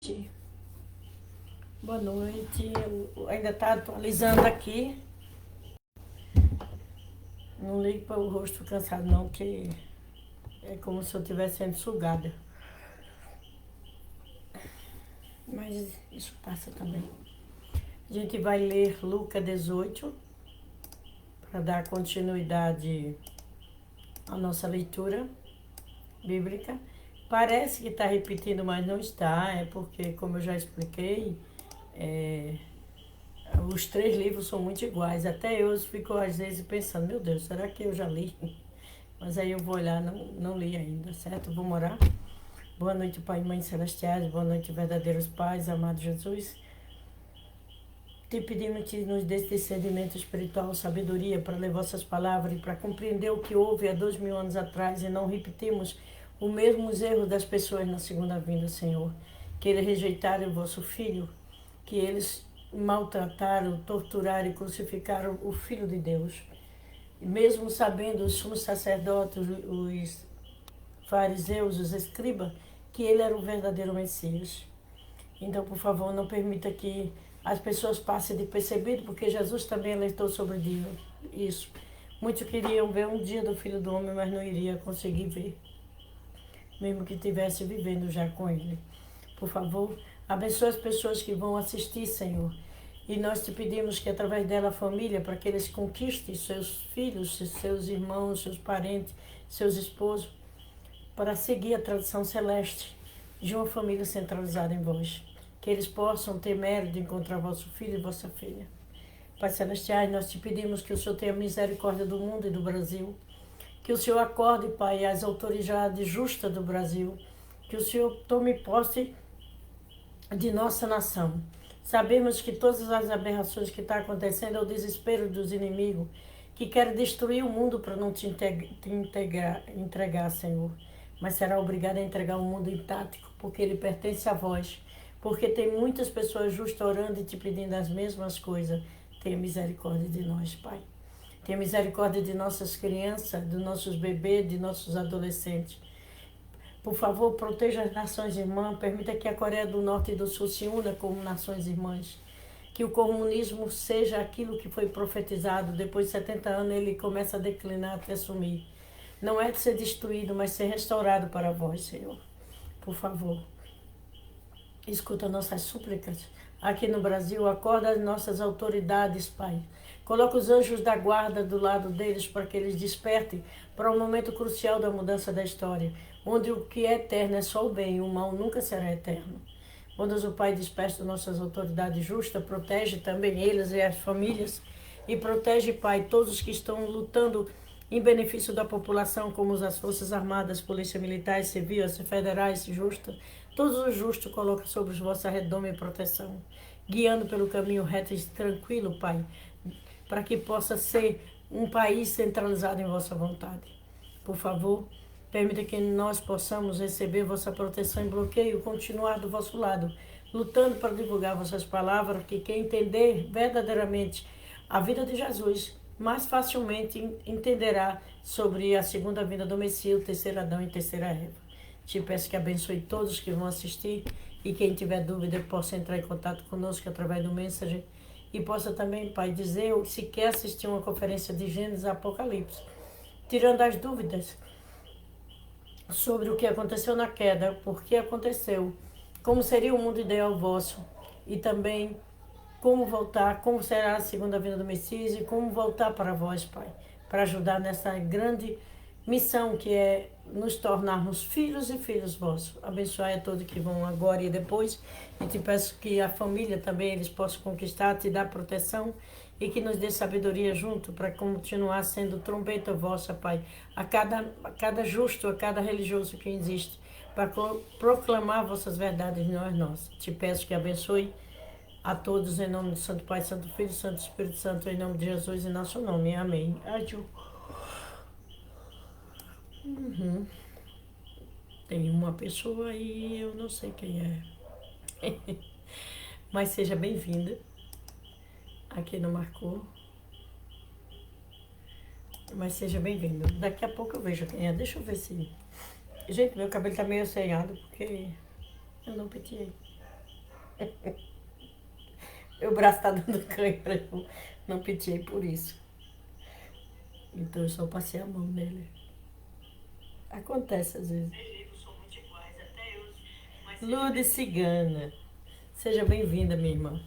noite. Boa noite. Eu ainda tá atualizando aqui. Não ligue para o rosto cansado não, que é como se eu estivesse sendo sugada. Mas isso passa também. A gente vai ler Lucas 18 para dar continuidade à nossa leitura bíblica. Parece que está repetindo, mas não está. É porque, como eu já expliquei, os três livros são muito iguais. Até eu fico às vezes pensando, meu Deus, será que eu já li? Mas aí eu vou olhar, não li ainda, certo? Vou orar. Boa noite, Pai e Mãe Celestiais. Boa noite, verdadeiros pais, amado Jesus. Te pedimos que nos dê discernimento espiritual, sabedoria para ler vossas palavras e para compreender o que houve há 2000 anos atrás e não repetirmos os mesmos erros das pessoas na segunda vinda, Senhor. Que eles rejeitaram o vosso Filho, que eles maltrataram, torturaram e crucificaram o Filho de Deus. E mesmo sabendo os sumos sacerdotes, os fariseus, os escribas, que ele era o verdadeiro Messias. Então, por favor, não permita que as pessoas passem de percebido, porque Jesus também alertou sobre isso. Muitos queriam ver um dia do Filho do Homem, mas não iria conseguir ver, mesmo que estivesse vivendo já com ele. Por favor, abençoe as pessoas que vão assistir, Senhor. E nós te pedimos que através dela a família, para que eles conquistem seus filhos, seus irmãos, seus parentes, seus esposos, para seguir a tradição celeste de uma família centralizada em vós. Que eles possam ter mérito de encontrar vosso filho e vossa filha. Pai Celestial, nós te pedimos que o Senhor tenha misericórdia do mundo e do Brasil. Que o Senhor acorde, Pai, as autoridades justas do Brasil. Que o Senhor tome posse de nossa nação. Sabemos que todas as aberrações que estão acontecendo é o desespero dos inimigos, que querem destruir o mundo para não te entregar, Senhor. Mas será obrigado a entregar o mundo intacto, porque ele pertence a vós. Porque tem muitas pessoas justas orando e te pedindo as mesmas coisas. Tenha misericórdia de nós, Pai. Tenha misericórdia de nossas crianças, dos nossos bebês, de nossos adolescentes. Por favor, proteja as nações irmãs, permita que a Coreia do Norte e do Sul se unam como nações irmãs. Que o comunismo seja aquilo que foi profetizado, depois de 70 anos ele começa a declinar até sumir. Não é de ser destruído, mas ser restaurado para vós, Senhor. Por favor, escuta nossas súplicas. Aqui no Brasil, acorda as nossas autoridades, Pai. Coloca os anjos da guarda do lado deles para que eles despertem para um momento crucial da mudança da história, onde o que é eterno é só o bem e o mal nunca será eterno. Quando o Pai desperta nossas autoridades justas, protege também eles e as famílias, e protege, Pai, todos os que estão lutando em benefício da população, como as Forças Armadas, Polícia Militar, Civil, as federais, justas. Todos os justos coloca sobre os vossa redoma e proteção, guiando pelo caminho reto e tranquilo, Pai, para que possa ser um país centralizado em vossa vontade. Por favor, permita que nós possamos receber vossa proteção e bloqueio, continuar do vosso lado, lutando para divulgar vossas palavras, que quem entender verdadeiramente a vida de Jesus, mais facilmente entenderá sobre a segunda vinda do Messias, o terceiro Adão e terceira Eva. Te peço que abençoe todos que vão assistir e quem tiver dúvida possa entrar em contato conosco através do Messenger e possa também, Pai, dizer se quer assistir uma conferência de Gênesis e Apocalipse, tirando as dúvidas sobre o que aconteceu na queda, por que aconteceu, como seria o mundo ideal vosso e também como voltar, como será a segunda vinda do Messias e como voltar para vós, Pai, para ajudar nessa grande missão que é nos tornarmos filhos e filhos vossos. Abençoai a todos que vão agora e depois, e te peço que a família também eles possam conquistar, te dar proteção e que nos dê sabedoria junto para continuar sendo trombeta vossa, Pai, a cada justo, a cada religioso que existe, para proclamar vossas verdades não as nossas. Te peço que abençoe a todos em nome do Santo Pai, Santo Filho, Santo Espírito Santo, em nome de Jesus, em nosso nome. Amém. Adiós. Tem uma pessoa aí, eu não sei quem é. Mas seja bem-vinda. Aqui não marcou. Mas seja bem-vindo. Daqui a pouco eu vejo quem é. Deixa eu ver se... Gente, meu cabelo tá meio assanhado porque eu não penteei. Meu braço tá dando cãibra, eu não pedi por isso. Então eu só passei a mão nele. Acontece às vezes. Lourdes Cigana, seja bem-vinda, minha irmã.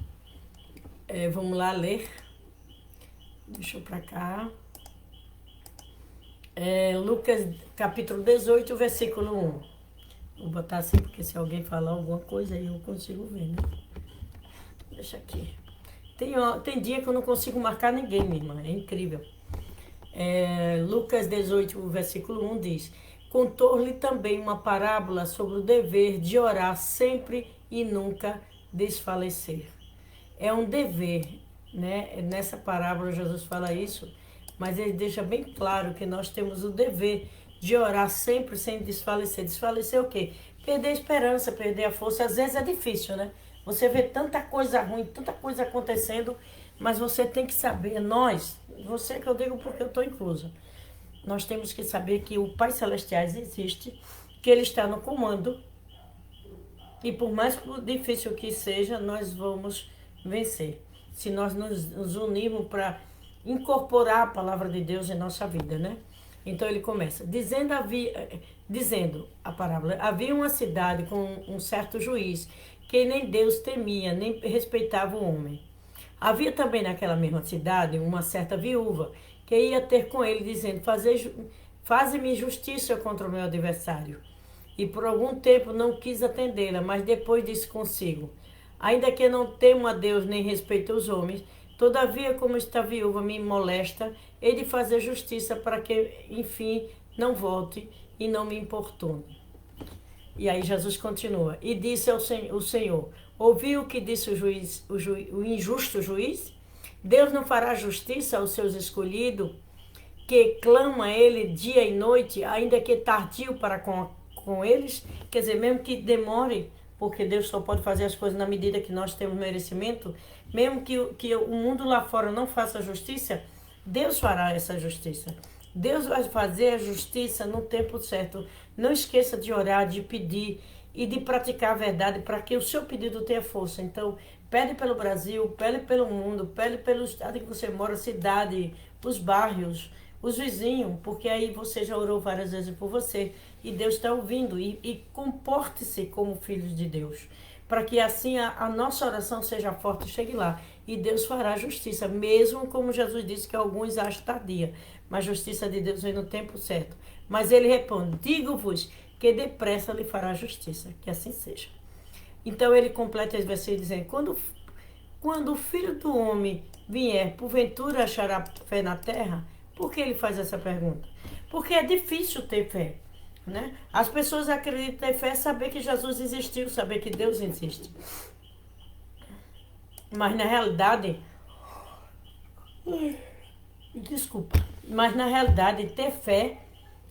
Vamos lá ler. Deixa eu pra cá. Lucas capítulo 18, versículo 1. Vou botar assim, porque se alguém falar alguma coisa aí eu consigo ver, né? Deixa aqui. Tem dia que eu não consigo marcar ninguém, minha irmã. É incrível. Lucas 18, versículo 1 diz: Contou-lhe também uma parábola sobre o dever de orar sempre e nunca desfalecer. É um dever, né? Nessa parábola Jesus fala isso, mas ele deixa bem claro que nós temos o dever de orar sempre sem desfalecer. Desfalecer o quê? Perder a esperança, perder a força. Às vezes é difícil, né? Você vê tanta coisa ruim, tanta coisa acontecendo, mas você tem que saber, você que eu digo porque eu estou inclusa, nós temos que saber que o Pai Celestial existe, que Ele está no comando, e por mais difícil que seja, nós vamos vencer. Se nós nos unirmos para incorporar a palavra de Deus em nossa vida, né? Então ele começa, dizendo a parábola, havia uma cidade com um certo juiz, que nem Deus temia, nem respeitava o homem. Havia também naquela mesma cidade uma certa viúva, que ia ter com ele, dizendo, faze-me justiça contra o meu adversário. E por algum tempo não quis atendê-la, mas depois disse consigo, ainda que não temo a Deus nem respeito os homens, todavia como esta viúva me molesta, hei de fazer justiça para que, enfim, não volte e não me importune. E aí Jesus continua, e disse o Senhor, ouviu o que disse o injusto juiz? Deus não fará justiça aos seus escolhidos, que clama a Ele dia e noite, ainda que tardio para com eles? Quer dizer, mesmo que demore, porque Deus só pode fazer as coisas na medida que nós temos merecimento, mesmo que o mundo lá fora não faça justiça, Deus fará essa justiça. Deus vai fazer a justiça no tempo certo. Não esqueça de orar, de pedir e de praticar a verdade para que o seu pedido tenha força. Então, pede pelo Brasil, pede pelo mundo, pede pelo estado em que você mora, cidade, os bairros, os vizinhos, porque aí você já orou várias vezes por você e Deus está ouvindo. E comporte-se como filhos de Deus, para que assim a nossa oração seja forte e chegue lá. E Deus fará justiça, mesmo como Jesus disse que alguns acham tardia, mas a justiça de Deus vem no tempo certo. Mas ele responde, digo-vos que depressa lhe fará justiça, que assim seja. Então ele completa esse versículo dizendo, quando o Filho do Homem vier, porventura achará fé na terra? Por que ele faz essa pergunta? Porque é difícil ter fé, né? As pessoas acreditam ter fé, saber que Jesus existiu, saber que Deus existe. Mas na realidade, ter fé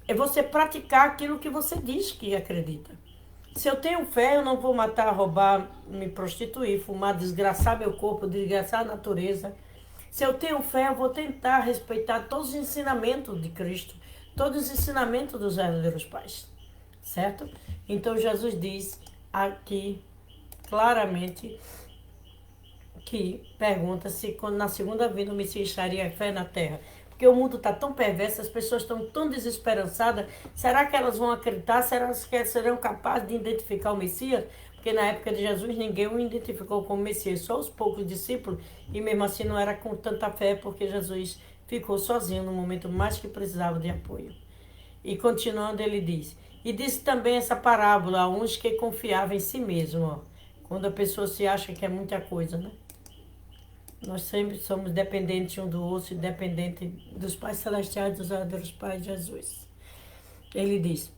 é você praticar aquilo que você diz que acredita. Se eu tenho fé, eu não vou matar, roubar, me prostituir, fumar, desgraçar meu corpo, desgraçar a natureza. Se eu tenho fé, eu vou tentar respeitar todos os ensinamentos de Cristo, todos os ensinamentos dos verdadeiros pais, certo? Então Jesus diz aqui claramente que pergunta se quando na segunda vinda o Messias estaria fé na terra. Porque o mundo está tão perverso, as pessoas estão tão desesperançadas. Será que elas vão acreditar? Será que elas serão capazes de identificar o Messias? Porque na época de Jesus ninguém o identificou como Messias, só os poucos discípulos. E mesmo assim não era com tanta fé, porque Jesus ficou sozinho no momento mais que precisava de apoio. E continuando ele diz, e disse também essa parábola a uns que confiavam em si mesmo. Ó, quando a pessoa se acha que é muita coisa, né? Nós sempre somos dependentes um do outro, dependentes dos pais celestiais, dos verdadeiros pais de Jesus. Ele diz,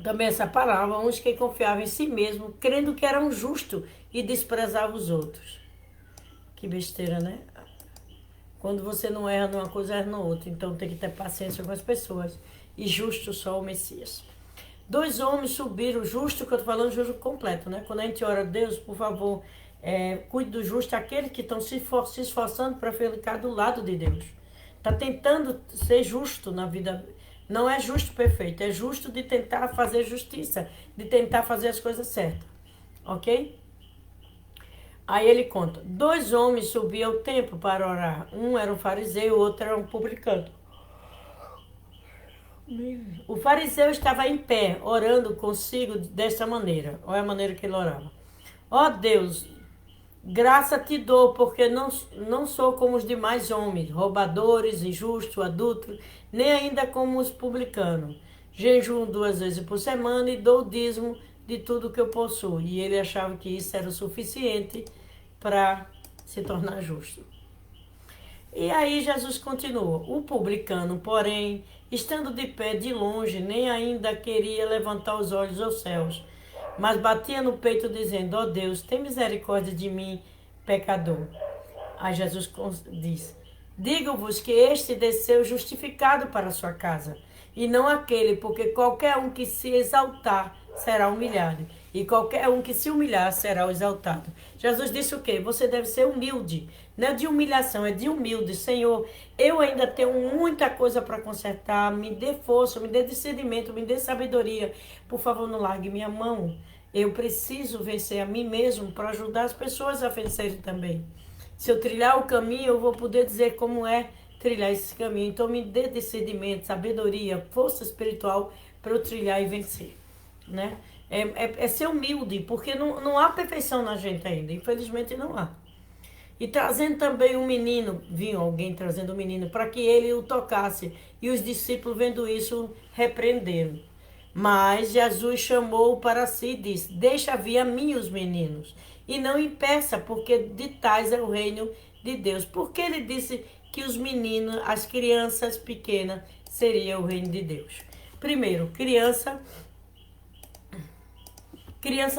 também essa palavra, uns que confiavam em si mesmo, crendo que eram justos e desprezavam os outros. Que besteira, né? Quando você não erra numa coisa, erra na outra. Então tem que ter paciência com as pessoas. E justo só o Messias. 2 homens subiram, justo que eu estou falando, justo completo, né? Quando a gente ora a Deus, por favor, cuide do justo, aqueles que estão se esforçando para ficar do lado de Deus. Está tentando ser justo na vida. Não é justo perfeito, é justo de tentar fazer justiça, de tentar fazer as coisas certas. ok? Aí ele conta, 2 homens subiam ao templo para orar. Um era um fariseu, o outro era um publicano. O fariseu estava em pé, orando consigo desta maneira. Olha a maneira que ele orava. Ó Deus, graça te dou, porque não sou como os demais homens, roubadores, injustos, adúlteros, nem ainda como os publicanos. Jejuo 2 vezes por semana e dou o dízimo de tudo que eu possuo. E ele achava que isso era o suficiente para se tornar justo. E aí Jesus continua. O publicano, porém, estando de pé de longe, nem ainda queria levantar os olhos aos céus, mas batia no peito dizendo, ó Deus, tem misericórdia de mim, pecador. Aí Jesus diz, digo-vos que este desceu justificado para a sua casa, e não aquele, porque qualquer um que se exaltar será humilhado, e qualquer um que se humilhar será exaltado. Jesus disse o quê? Você deve ser humilde, não é de humilhação, é de humilde. Senhor, eu ainda tenho muita coisa para consertar, me dê força, me dê discernimento, me dê sabedoria. Por favor, não largue minha mão. Eu preciso vencer a mim mesmo para ajudar as pessoas a vencerem também. Se eu trilhar o caminho, eu vou poder dizer como é trilhar esse caminho. Então, me dê discernimento, sabedoria, força espiritual para eu trilhar e vencer, né? É ser humilde, porque não há perfeição na gente ainda, infelizmente não há. E trazendo também um menino, vinha alguém trazendo um menino, para que ele o tocasse. E os discípulos, vendo isso, repreenderam. Mas Jesus chamou para si e disse, deixa vir a mim os meninos, e não impeça, porque de tais é o reino de Deus. Porque ele disse que os meninos, as crianças pequenas, seria o reino de Deus. Primeiro, criança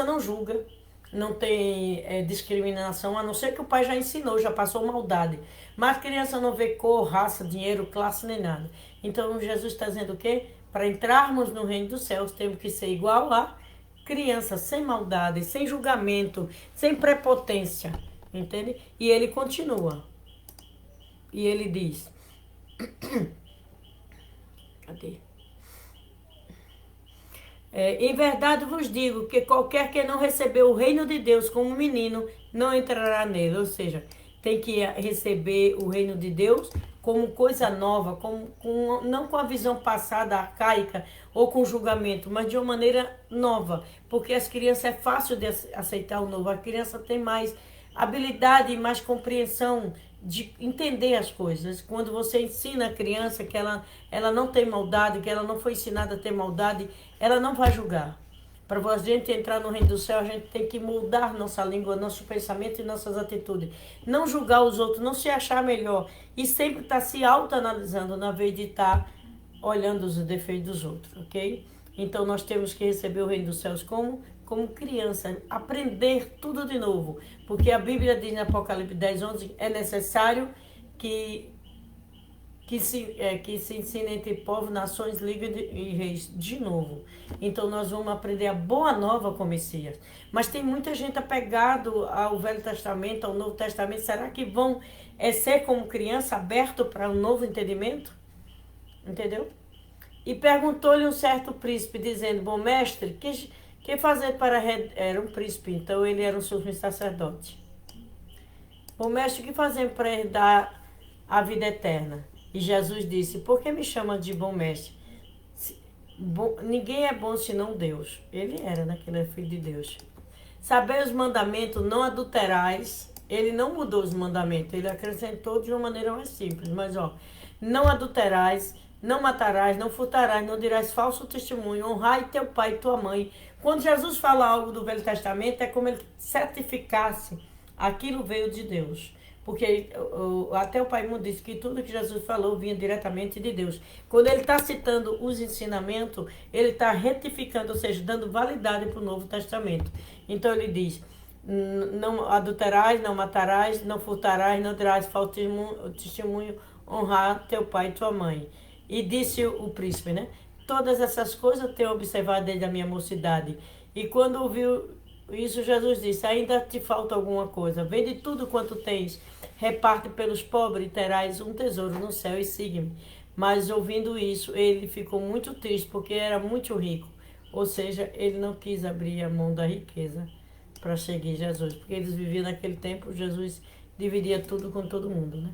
não julga, não tem discriminação, a não ser que o pai já ensinou, já passou maldade. Mas criança não vê cor, raça, dinheiro, classe, nem nada. Então Jesus está dizendo o quê? Para entrarmos no reino dos céus, temos que ser igual a criança, sem maldade, sem julgamento, sem prepotência, entende? E ele continua. E ele diz... Cadê? Em verdade vos digo que qualquer que não recebeu o reino de Deus como menino, não entrará nele. Ou seja, tem que receber o reino de Deus como coisa nova, não com a visão passada, arcaica, ou com julgamento, mas de uma maneira nova. Porque as crianças é fácil de aceitar o novo. A criança tem mais habilidade e mais compreensão de entender as coisas. Quando você ensina a criança que ela não tem maldade, que ela não foi ensinada a ter maldade, ela não vai julgar. Para a gente entrar no reino do céu, a gente tem que mudar nossa língua, nosso pensamento e nossas atitudes. Não julgar os outros, não se achar melhor. E sempre estar se autoanalisando na vez de estar olhando os defeitos dos outros, ok? Então nós temos que receber o reino dos céus como criança, aprender tudo de novo. Porque a Bíblia diz em Apocalipse 10:11, é necessário que se ensine entre povos, nações, língua e reis de novo. Então nós vamos aprender a boa nova com o Messias. Mas tem muita gente apegado ao Velho Testamento, ao Novo Testamento. Será que vão ser como criança, aberto para um novo entendimento? Entendeu? E perguntou-lhe um certo príncipe, dizendo, bom mestre, que fazer para... Era um príncipe, então ele era um sumo sacerdote. Bom mestre, que fazer para herdar a vida eterna? E Jesus disse, por que me chama de bom mestre? Ninguém é bom senão Deus. Ele era, né? Que ele é filho de Deus. Saber os mandamentos, não adulterais. Ele não mudou os mandamentos, ele acrescentou de uma maneira mais simples. Mas, não adulterais, não matarás, não furtarás, não dirás falso testemunho, honrai teu pai e tua mãe. Quando Jesus fala algo do Velho Testamento, é como ele certificasse aquilo veio de Deus. Porque até o Pai Mundo disse que tudo que Jesus falou vinha diretamente de Deus. Quando ele está citando os ensinamentos, ele está retificando, ou seja, dando validade para o Novo Testamento. Então ele diz, não adulterás, não matarás, não furtarás, não dirás falso testemunho, honrar teu pai e tua mãe. E disse o príncipe, né? Todas essas coisas eu tenho observado desde a minha mocidade. E quando ouviu isso, Jesus disse, ainda te falta alguma coisa. Vende tudo quanto tens, reparte pelos pobres e terás um tesouro no céu e siga-me. Mas ouvindo isso, ele ficou muito triste, porque era muito rico. Ou seja, ele não quis abrir a mão da riqueza para seguir Jesus, porque eles viviam naquele tempo, Jesus dividia tudo com todo mundo, né?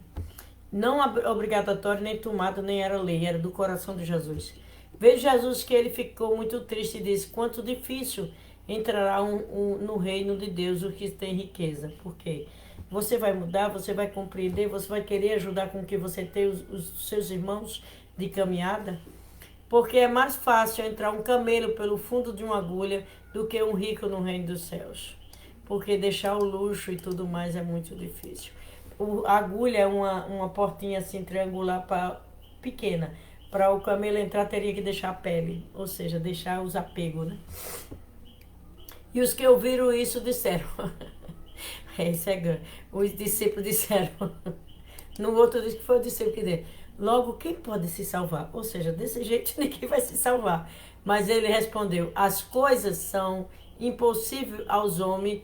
Não obrigatório, nem tomado, nem era lei, era do coração de Jesus. Veja Jesus que ele ficou muito triste e disse, quanto difícil entrará no reino de Deus o que tem riqueza. Por quê? Você vai mudar, você vai compreender, você vai querer ajudar com que você tenha os seus irmãos de caminhada. Porque é mais fácil entrar um camelo pelo fundo de uma agulha do que um rico no reino dos céus. Porque deixar o luxo e tudo mais é muito difícil. A agulha é uma portinha assim triangular pequena. Para o camelo entrar teria que deixar a pele, ou seja, deixar os apegos, né? E os que ouviram isso disseram, esse é grande, os discípulos disseram, no outro diz que foi o discípulo que disse, logo quem pode se salvar? Ou seja, desse jeito ninguém vai se salvar. Mas ele respondeu, as coisas são impossíveis aos homens,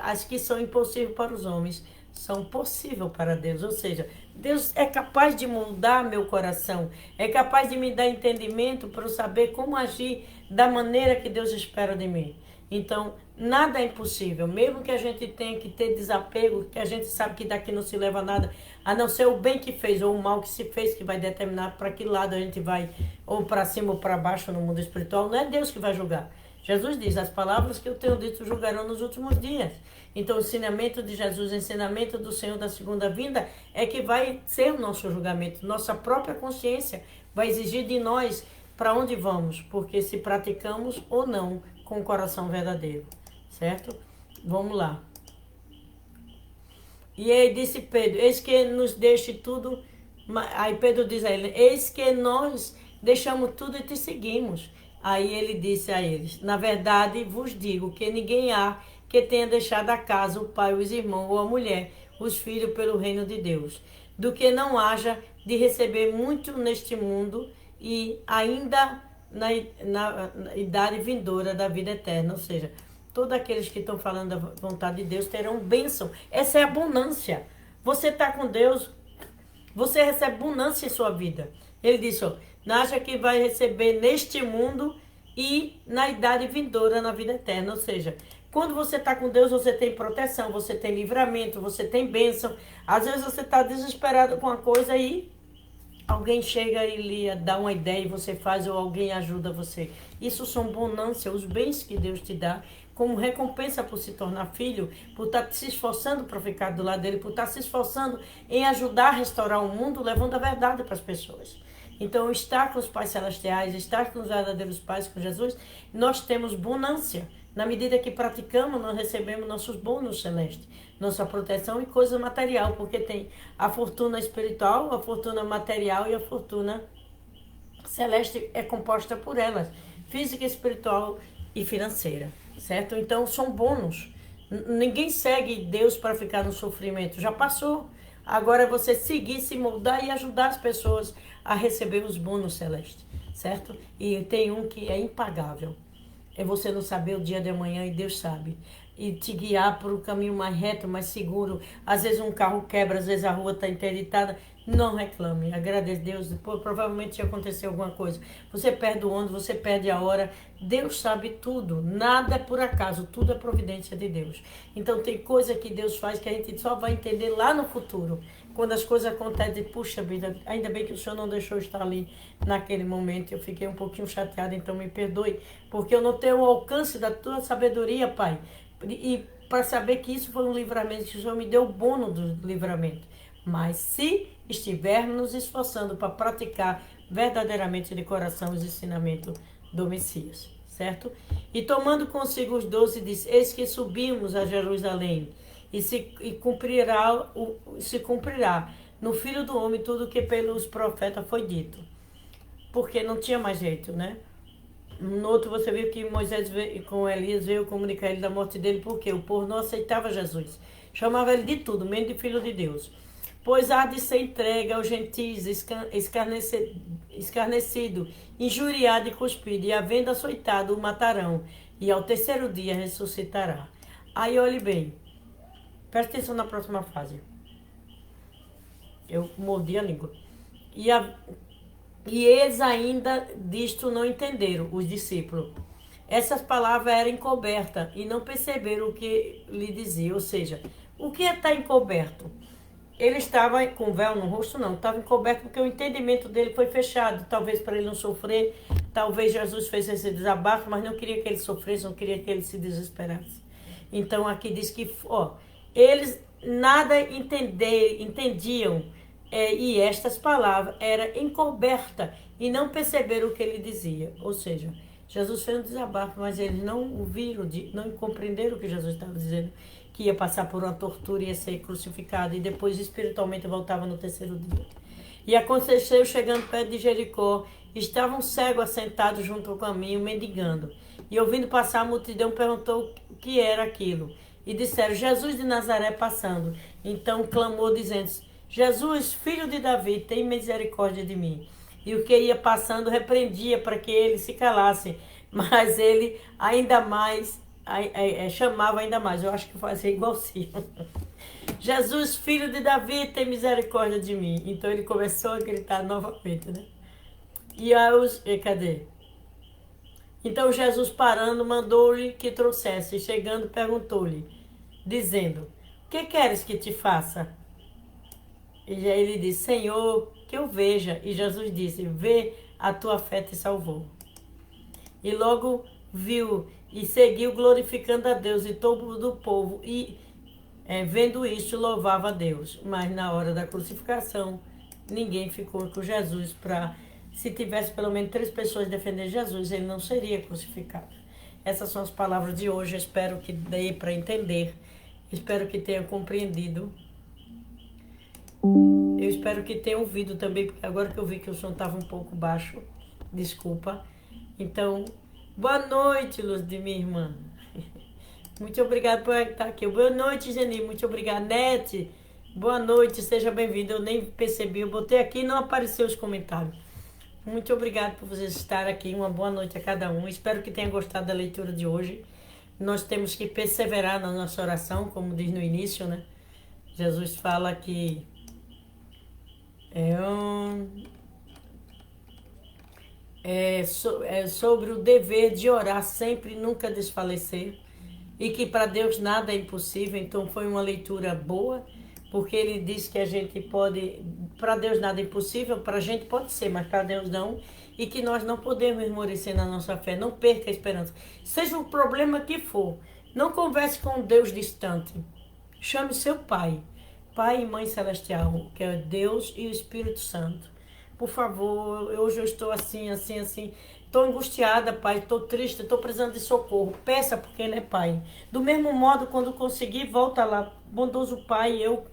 as que são impossíveis para os homens, são possíveis para Deus. Ou seja, Deus é capaz de mudar meu coração, é capaz de me dar entendimento para eu saber como agir da maneira que Deus espera de mim. Então, nada é impossível, mesmo que a gente tenha que ter desapego, que a gente sabe que daqui não se leva nada, a não ser o bem que fez ou o mal que se fez, que vai determinar para que lado a gente vai, ou para cima ou para baixo no mundo espiritual, não é Deus que vai julgar. Jesus diz, as palavras que eu tenho dito julgarão nos últimos dias. Então, o ensinamento de Jesus, o ensinamento do Senhor da segunda vinda, é que vai ser o nosso julgamento. Nossa própria consciência vai exigir de nós para onde vamos, porque se praticamos ou não com o coração verdadeiro, certo? Vamos lá. E aí disse Pedro, eis que nos deixe tudo, aí Pedro diz a ele, eis que nós deixamos tudo e te seguimos. Aí ele disse a eles, na verdade vos digo que ninguém há que tenha deixado a casa, o pai, os irmãos ou a mulher, os filhos pelo reino de Deus, do que não haja de receber muito neste mundo e ainda na idade vindoura da vida eterna. Ou seja, todos aqueles que estão falando da vontade de Deus terão bênção. Essa é a abundância. Você está com Deus, você recebe abundância em sua vida. Ele disse, ó, não acha que vai receber neste mundo e na idade vindoura, na vida eterna. Ou seja, quando você está com Deus, você tem proteção, você tem livramento, você tem bênção. Às vezes você está desesperado com uma coisa e alguém chega e lhe dá uma ideia e você faz, ou alguém ajuda você. Isso são bonância, os bens que Deus te dá, como recompensa por se tornar filho, por estar se esforçando para ficar do lado dele, por estar se esforçando em ajudar a restaurar o mundo, levando a verdade para as pessoas. Então, estar com os pais celestiais, estar com os verdadeiros pais, com Jesus, nós temos bonância. Na medida que praticamos, nós recebemos nossos bônus celestes, nossa proteção e coisa material, porque tem a fortuna espiritual, a fortuna material e a fortuna celeste é composta por elas, física, espiritual e financeira, certo? Então, são bônus. Ninguém segue Deus para ficar no sofrimento, já passou. Agora é você seguir, se moldar e ajudar as pessoas a receber os bônus celestes, certo? E tem um que é impagável. É você não saber o dia de amanhã e Deus sabe. E te guiar por um caminho mais reto, mais seguro. Às vezes um carro quebra, às vezes a rua está interditada. Não reclame, agradeça a Deus. Depois, provavelmente aconteceu alguma coisa. Você perde o ônibus, você perde a hora. Deus sabe tudo. Nada é por acaso, tudo é providência de Deus. Então tem coisa que Deus faz que a gente só vai entender lá no futuro. Quando as coisas acontecem, puxa vida, ainda bem que o Senhor não deixou eu estar ali naquele momento. Eu fiquei um pouquinho chateada, então me perdoe. Porque eu não tenho o alcance da tua sabedoria, Pai. E para saber que isso foi um livramento, que o Senhor me deu o bônus do livramento. Mas se estivermos nos esforçando para praticar verdadeiramente de coração os ensinamentos do Messias, certo? E tomando consigo os 12, disse, eis que subimos a Jerusalém, e se cumprirá no Filho do Homem tudo que pelos profetas foi dito. Porque não tinha mais jeito, né? No outro você viu que Moisés veio, com Elias veio comunicar ele da morte dele, porque o povo não aceitava Jesus. Chamava ele de tudo, menos de Filho de Deus. Pois há de ser entregue aos gentis, escarnecido, injuriado e cuspido, e havendo açoitado, o matarão, e ao terceiro dia ressuscitará. Aí olhe bem, presta atenção na próxima fase. Eu mordi a língua. E eles ainda disto não entenderam, os discípulos. Essas palavras eram encobertas e não perceberam o que lhe dizia. Ou seja, o que é estar encoberto? Ele estava com véu no rosto? Não, estava encoberto porque o entendimento dele foi fechado. Talvez para ele não sofrer, talvez Jesus fez esse desabafo, mas não queria que ele sofresse, não queria que ele se desesperasse. Então aqui diz que eles nada entendiam, e estas palavras eram encobertas e não perceberam o que ele dizia. Ou seja, Jesus fez um desabafo, mas eles não ouviram, não compreenderam o que Jesus estava dizendo, que ia passar por uma tortura, ia ser crucificado e depois espiritualmente voltava no terceiro dia. E aconteceu, chegando perto de Jericó, estava um cego assentado junto ao caminho, mendigando. E ouvindo passar, a multidão perguntou o que era aquilo. E disseram, Jesus de Nazaré passando. Então clamou, dizendo, Jesus, filho de Davi, tem misericórdia de mim. E o que ia passando repreendia para que ele se calasse. Mas ele ainda mais, chamava ainda mais. Eu acho que fazia igualzinho. Jesus, filho de Davi, tem misericórdia de mim. Então ele começou a gritar novamente, né? Cadê? Então Jesus parando, mandou-lhe que trouxesse. Chegando, perguntou-lhe, dizendo, o que queres que te faça? E ele disse, Senhor, que eu veja. E Jesus disse, vê, a tua fé te salvou. E logo viu e seguiu glorificando a Deus e todo o povo. E vendo isso, louvava a Deus. Mas na hora da crucificação, ninguém ficou com Jesus para... Se tivesse pelo menos 3 pessoas defendendo Jesus, ele não seria crucificado. Essas são as palavras de hoje. Espero que dê para entender. Espero que tenha compreendido. Eu espero que tenha ouvido também, porque agora que eu vi que o som estava um pouco baixo, desculpa. Então, boa noite, Luz de minha irmã. Muito obrigada por estar aqui. Boa noite, Geni. Muito obrigada, Nete. Boa noite, seja bem-vinda. Eu nem percebi, eu botei aqui e não apareceu os comentários. Muito obrigada por vocês estarem aqui. Uma boa noite a cada um. Espero que tenham gostado da leitura de hoje. Nós temos que perseverar na nossa oração, como diz no início, né? Jesus fala que sobre o dever de orar sempre e nunca desfalecer. E que para Deus nada é impossível. Então foi uma leitura boa. Porque ele diz que a gente pode, para Deus nada é impossível, para a gente pode ser, mas para Deus não. E que nós não podemos esmorecer na nossa fé, não perca a esperança. Seja o problema que for, não converse com um Deus distante. Chame seu Pai, Pai e Mãe Celestial, que é Deus e o Espírito Santo. Por favor, hoje eu estou assim. Estou angustiada, Pai, estou triste, estou precisando de socorro. Peça porque Ele é Pai. Do mesmo modo, quando conseguir, volta lá. Bondoso Pai, eu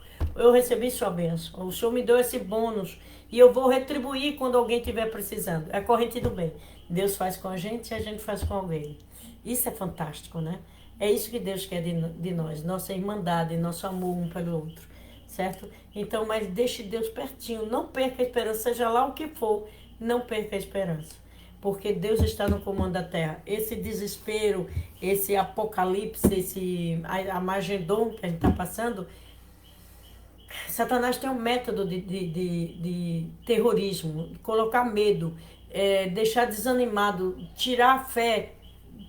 recebi sua bênção. O Senhor me deu esse bônus e eu vou retribuir quando alguém estiver precisando. É a corrente do bem. Deus faz com a gente e a gente faz com alguém. Isso é fantástico, né? É isso que Deus quer de nós. Nossa irmandade, nosso amor um pelo outro. Certo? Então, mas deixe Deus pertinho. Não perca a esperança, seja lá o que for. Não perca a esperança. Porque Deus está no comando da terra. Esse desespero, esse apocalipse, a Armagedon que a gente está passando... Satanás tem um método de terrorismo, de colocar medo, deixar desanimado, tirar a fé,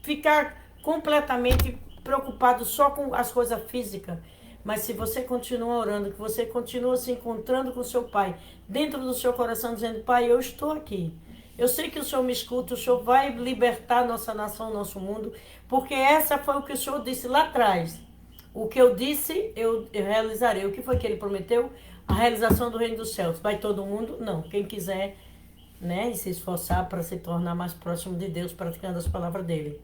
ficar completamente preocupado só com as coisas físicas. Mas se você continua orando, que você continua se encontrando com o seu Pai, dentro do seu coração, dizendo, Pai, eu estou aqui. Eu sei que o Senhor me escuta, o Senhor vai libertar nossa nação, nosso mundo, porque essa foi o que o Senhor disse lá atrás. O que eu disse, eu realizarei. O que foi que ele prometeu? A realização do reino dos céus. Vai todo mundo? Não. Quem quiser, né, se esforçar para se tornar mais próximo de Deus, praticando as palavras dele.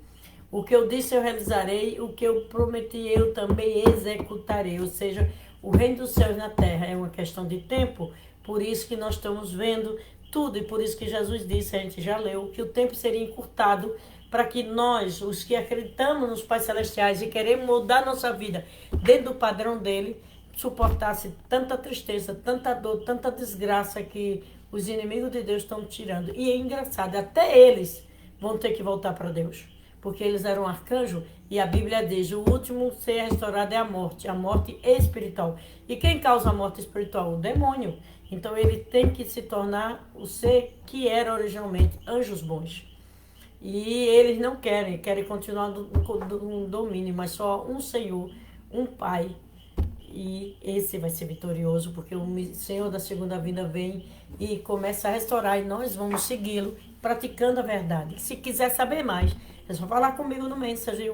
O que eu disse, eu realizarei. O que eu prometi, eu também executarei. Ou seja, o reino dos céus na terra é uma questão de tempo. Por isso que nós estamos vendo tudo. E por isso que Jesus disse, a gente já leu, que o tempo seria encurtado para que nós, os que acreditamos nos Pais Celestiais e queremos mudar nossa vida dentro do padrão dele, suportasse tanta tristeza, tanta dor, tanta desgraça que os inimigos de Deus estão tirando. E é engraçado, até eles vão ter que voltar para Deus, porque eles eram arcanjo e a Bíblia diz, o último ser restaurado é a morte espiritual. E quem causa a morte espiritual? O demônio. Então ele tem que se tornar o ser que era originalmente, anjos bons. E eles não querem continuar no domínio, mas só um Senhor, um Pai. E esse vai ser vitorioso, porque o Senhor da segunda vinda vem e começa a restaurar, e nós vamos segui-lo, praticando a verdade. Se quiser saber mais, é só falar comigo no Messenger.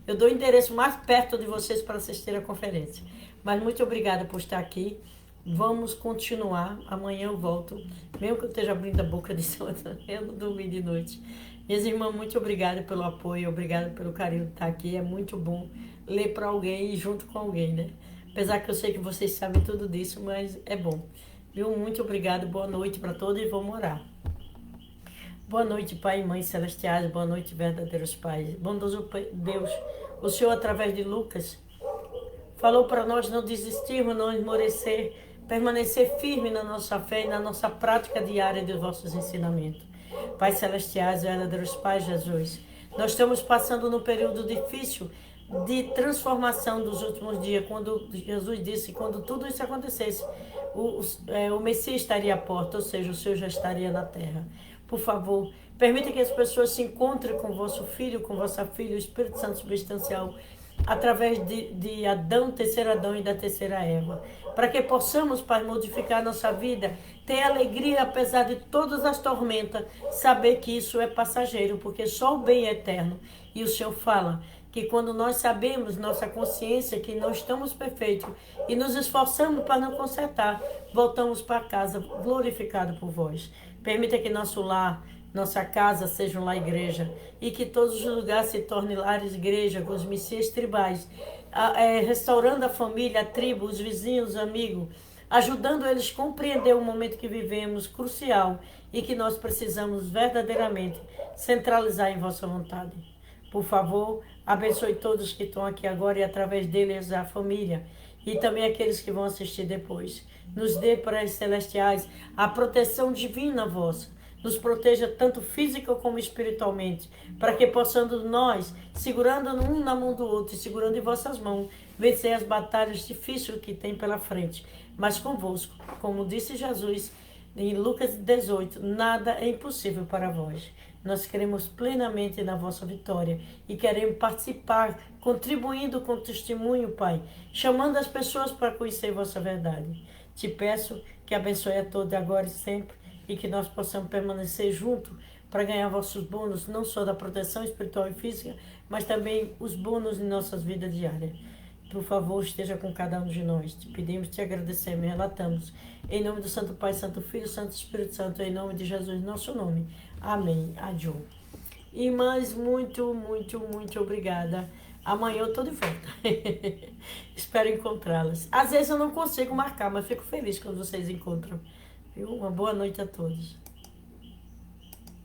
Eu dou o endereço mais perto de vocês para assistir a conferência. Mas muito obrigada por estar aqui. Vamos continuar. Amanhã eu volto. Mesmo que eu esteja abrindo a boca de sono, eu não dormi de noite. Minhas irmãs, muito obrigada pelo apoio, obrigada pelo carinho de estar aqui. É muito bom ler para alguém e junto com alguém, né? Apesar que eu sei que vocês sabem tudo disso, mas é bom. Viu? Muito obrigado, boa noite para todos e vamos orar. Boa noite, Pai e Mãe Celestiais, boa noite, verdadeiros pais. Bondoso Deus, o Senhor, através de Lucas, falou para nós não desistirmos, não esmorecer, permanecer firme na nossa fé e na nossa prática diária dos vossos ensinamentos. Pai Celestiais, verdadeiros pais, Jesus, nós estamos passando num período difícil de transformação dos últimos dias, quando Jesus disse, quando tudo isso acontecesse, o Messias estaria à porta, ou seja, o Senhor já estaria na terra. Por favor, permita que as pessoas se encontrem com vosso Filho, com vossa filha, o Espírito Santo substancial, através de Adão, terceiro Adão e da terceira Eva, para que possamos, Pai, modificar nossa vida, ter alegria apesar de todas as tormentas, saber que isso é passageiro, porque só o bem é eterno. E o Senhor fala que quando nós sabemos, nossa consciência, que não estamos perfeitos e nos esforçamos para não consertar, voltamos para casa glorificado por vós. Permita que nosso lar, nossa casa seja um lar igreja e que todos os lugares se tornem lares igreja, com os messias tribais, restaurando a família, a tribo, os vizinhos, os amigos, ajudando eles a compreender o momento que vivemos, crucial, e que nós precisamos verdadeiramente centralizar em vossa vontade. Por favor, abençoe todos que estão aqui agora e através deles a família e também aqueles que vão assistir depois. Nos dê, Pais Celestiais, a proteção divina vossa. Nos proteja tanto física como espiritualmente, para que possamos nós, segurando um na mão do outro e segurando em vossas mãos, vencer as batalhas difíceis que tem pela frente. Mas convosco, como disse Jesus em Lucas 18, nada é impossível para vós. Nós queremos plenamente na vossa vitória e queremos participar, contribuindo com o testemunho, Pai, chamando as pessoas para conhecer vossa verdade. Te peço que abençoe a todos agora e sempre e que nós possamos permanecer juntos para ganhar vossos bônus, não só da proteção espiritual e física, mas também os bônus em nossas vidas diárias. Por favor, esteja com cada um de nós. Te pedimos, te agradecemos e relatamos. Em nome do Santo Pai, Santo Filho, Santo Espírito Santo, em nome de Jesus, nosso nome. Amém. Adiô. Irmãs, muito, muito, muito obrigada. Amanhã eu estou de volta. Espero encontrá-las. Às vezes eu não consigo marcar, mas fico feliz quando vocês encontram. Viu? Uma boa noite a todos.